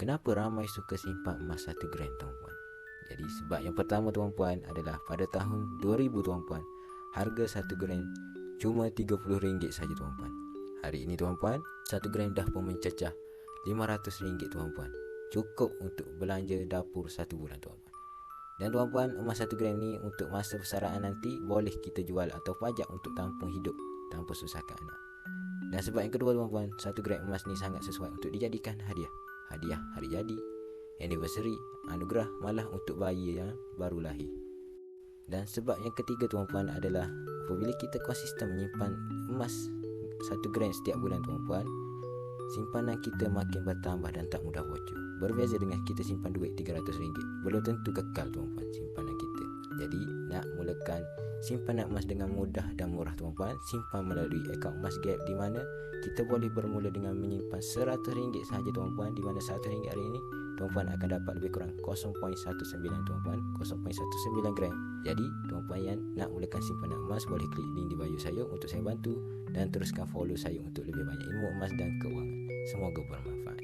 Kenapa ramai suka simpan emas 1 gram tuan-puan? Jadi sebab yang pertama tuan-puan adalah pada tahun 2000 tuan-puan, harga 1 gram cuma RM30 saja tuan-puan. Hari ini tuan-puan, 1 gram dah pun mencecah RM500 tuan-puan. Cukup untuk belanja dapur 1 bulan tuan-puan. Dan tuan-puan, emas 1 gram ni untuk masa persaraan nanti boleh kita jual atau pajak untuk tampung hidup tanpa susahkan anak. Dan sebab yang kedua tuan-puan, 1 gram emas ni sangat sesuai untuk dijadikan hadiah. Hadiah hari jadi, anniversary, anugerah, malah untuk bayi yang baru lahir. Dan sebab yang ketiga tuan-puan adalah apabila kita konsisten menyimpan emas 1 gram setiap bulan tuan-puan, simpanan kita makin bertambah dan tak mudah bocor. Berbeza dengan kita simpan duit RM300, belum tentu kekal tuan-puan simpanan kita. Jadi nak mulakan simpanan emas dengan mudah dan murah tuan-puan, simpan melalui akaun Emas Gap, di mana kita boleh bermula dengan menyimpan RM100 sahaja tuan-puan, di mana RM100 hari ini tuan-puan akan dapat lebih kurang 0.19 tuan-puan, 0.19 gram. Jadi tuan-puan yang nak mulakan simpanan emas boleh klik link di bio saya untuk saya bantu, dan teruskan follow saya untuk lebih banyak ilmu emas dan keuangan. Semoga bermanfaat.